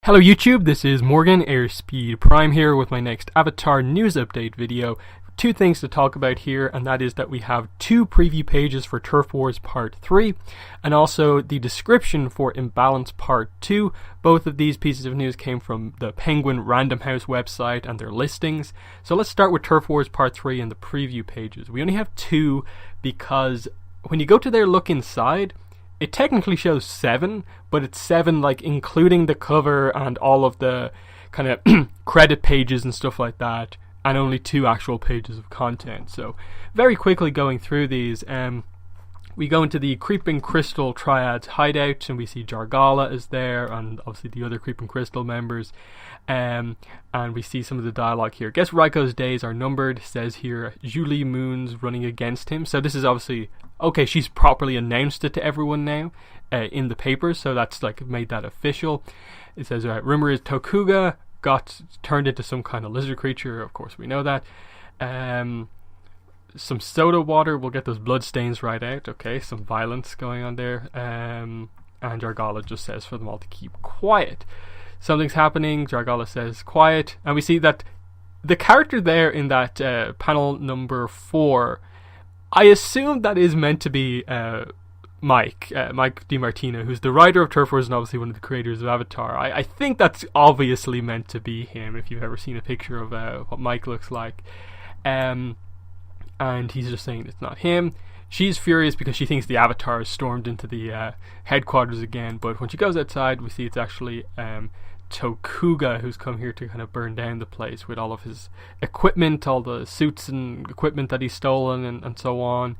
Hello YouTube, this is Morgan Airspeed Prime here with my next Avatar news update video. Two things to talk about here, and that is that we have two preview pages for Turf Wars Part 3 and also the description for Imbalance Part 2. Both of these pieces of news came from the Penguin Random House website and their listings. So let's start with Turf Wars Part 3 and the preview pages. We only have two because when you go to their look inside, it technically shows 7, but it's 7 like including the cover and all of the kind of credit pages and stuff like that, and only 2 actual pages of content. So very quickly going through these, we go into the Creeping Crystal Triad's hideout and we see Jargala is there and obviously the other Creeping Crystal members, and we see some of the dialogue here. Guess Raiko's days are numbered, says here. Julie Moon's running against him, so this is obviously okay, she's properly announced it to everyone now in the papers, so that's like made that official. It says, rumor is Tokuga got turned into some kind of lizard creature. Of course, we know that. Some soda water will get those blood stains right out. Okay, some violence going on there. And Jargala just says for them all to keep quiet. Something's happening. Jargala says quiet, and we see that the character there in that panel number 4, I assume that is meant to be Mike DiMartino, who's the writer of Turf Wars and obviously one of the creators of Avatar. I think that's obviously meant to be him, if you've ever seen a picture of what Mike looks like. And he's just saying it's not him. She's furious because she thinks the Avatar has stormed into the headquarters again, but when she goes outside, we see it's actually Tokuga who's come here to kind of burn down the place with all of his equipment, all the suits and equipment that he's stolen and so on,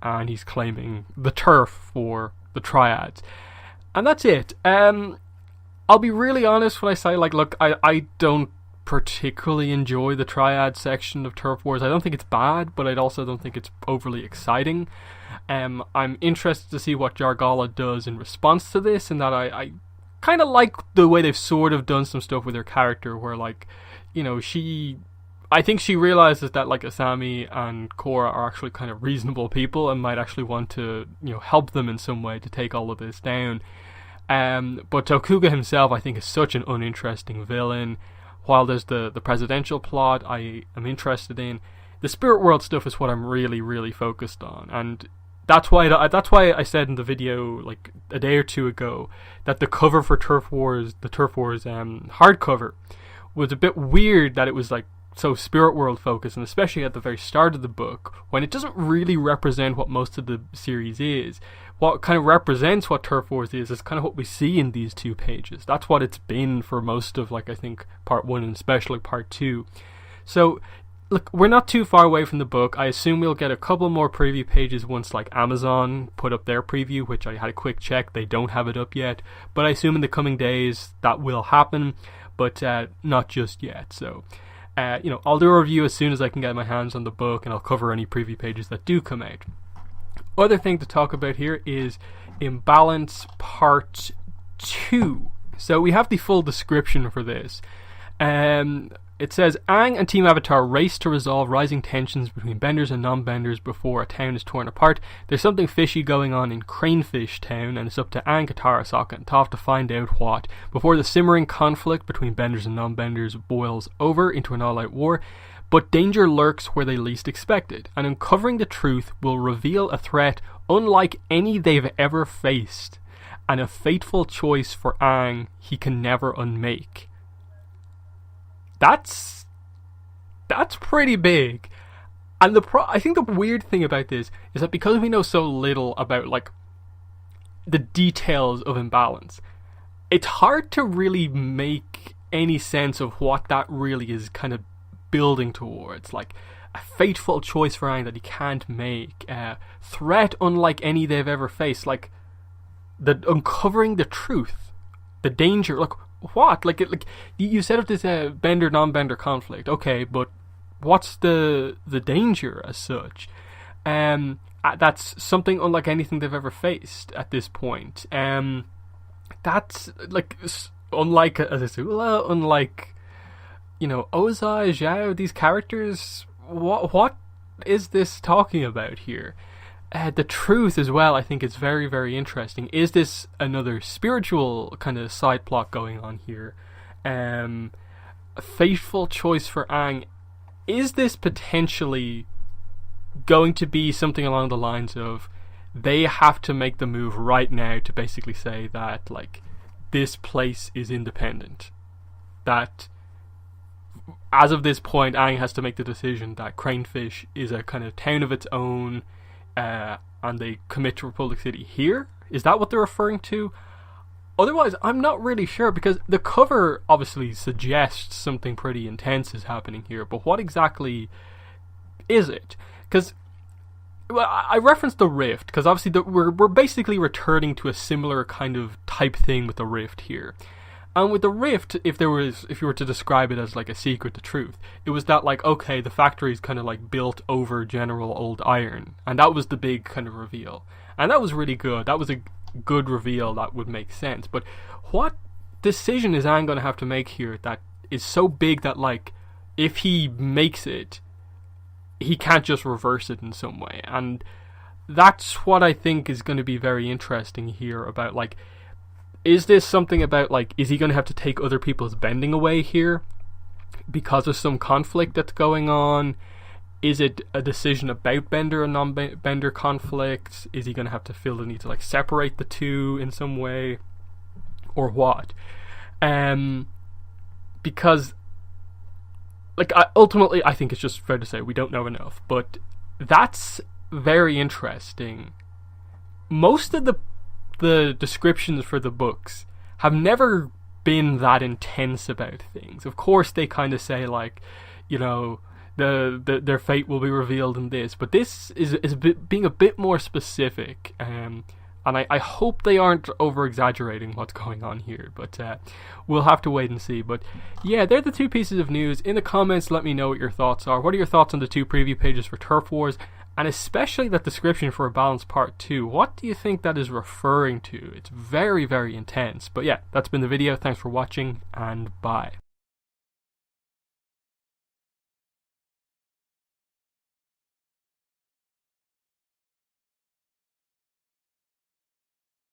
and he's claiming the turf for the Triads. And that's it. I'll be really honest when I say, like, look, I don't particularly enjoy the Triad section of Turf Wars. I don't think it's bad, but I also don't think it's overly exciting. I'm interested to see what Jargala does in response to this, and that I kind of like the way they've sort of done some stuff with her character where, like, you know, I think she realizes that, like, Asami and Korra are actually kind of reasonable people and might actually want to, you know, help them in some way to take all of this down. But Tokuga himself, I think, is such an uninteresting villain. While there's the presidential plot I am interested in, the Spirit World stuff is what I'm really, really focused on. And that's why I said in the video like a day or two ago that the cover for Turf Wars, the Turf Wars hardcover, was a bit weird, that it was like so Spirit World focused, and especially at the very start of the book when it doesn't really represent what most of the series is. What kind of represents what Turf Wars is kind of what we see in these 2 pages. That's what it's been for most of, like, I think Part 1 and especially Part 2. So look, we're not too far away from the book. I assume we'll get a couple more preview pages once, like, Amazon put up their preview, which I had a quick check. They don't have it up yet, but I assume in the coming days that will happen, but not just yet. So, you know, I'll do a review as soon as I can get my hands on the book, and I'll cover any preview pages that do come out. Other thing to talk about here is Imbalance Part 2. So we have the full description for this. It says, Aang and Team Avatar race to resolve rising tensions between benders and non-benders before a town is torn apart. There's something fishy going on in Cranefish Town, and it's up to Aang, Katara, Sokka, and Toph to find out what. Before the simmering conflict between benders and non-benders boils over into an all-out war, but danger lurks where they least expect it, and uncovering the truth will reveal a threat unlike any they've ever faced, and a fateful choice for Aang he can never unmake. That's pretty big. And I think the weird thing about this is that because we know so little about, like, the details of Imbalance, it's hard to really make any sense of what that really is kind of building towards. Like, a fateful choice for Aang that he can't make, a threat unlike any they've ever faced, like the uncovering the truth, the danger. Like, what? Like you set up this bender non-bender conflict, okay, but what's the danger as such? That's something unlike anything they've ever faced at this point. That's like unlike, as I say, unlike, you know, Ozai, Zhao, these characters. What is this talking about here? the truth as well, I think is very, very interesting. Is this another spiritual kind of side plot going on here? A fateful choice for Aang. Is this potentially going to be something along the lines of they have to make the move right now to basically say that, like, this place is independent? That as of this point, Aang has to make the decision that Cranefish is a kind of town of its own, and they commit to Republic City here? Is that what they're referring to? Otherwise, I'm not really sure, because the cover obviously suggests something pretty intense is happening here, but what exactly is it? Because, well, I referenced the rift, because obviously we're basically returning to a similar kind of type thing with the rift here. And with the rift, if you were to describe it as like a secret to truth, it was that, like, okay, the factory's kind of like built over General Old Iron, and that was the big kind of reveal. And that was really good. That was a good reveal that would make sense. But what decision is Aang going to have to make here that is so big that, like, if he makes it, he can't just reverse it in some way? And that's what I think is going to be very interesting here about, like, is this something about, like, is he going to have to take other people's bending away here because of some conflict that's going on? Is it a decision about bender and non-bender conflicts? Is he going to have to feel the need to, like, separate the two in some way? Or what? Because, like, ultimately, I think it's just fair to say we don't know enough. But that's very interesting. Most of the descriptions for the books have never been that intense about things. Of course, they kind of say, like, you know, their fate will be revealed in this, but this is being a bit more specific, and I hope they aren't over exaggerating what's going on here, but we'll have to wait and see. But yeah, they're the two pieces of news. In the comments, let me know what your thoughts are. What are your thoughts on the two preview pages for Turf Wars, and especially that description for Imbalance Part 2? What do you think that is referring to? It's very, very intense. But yeah, that's been the video. Thanks for watching, and bye.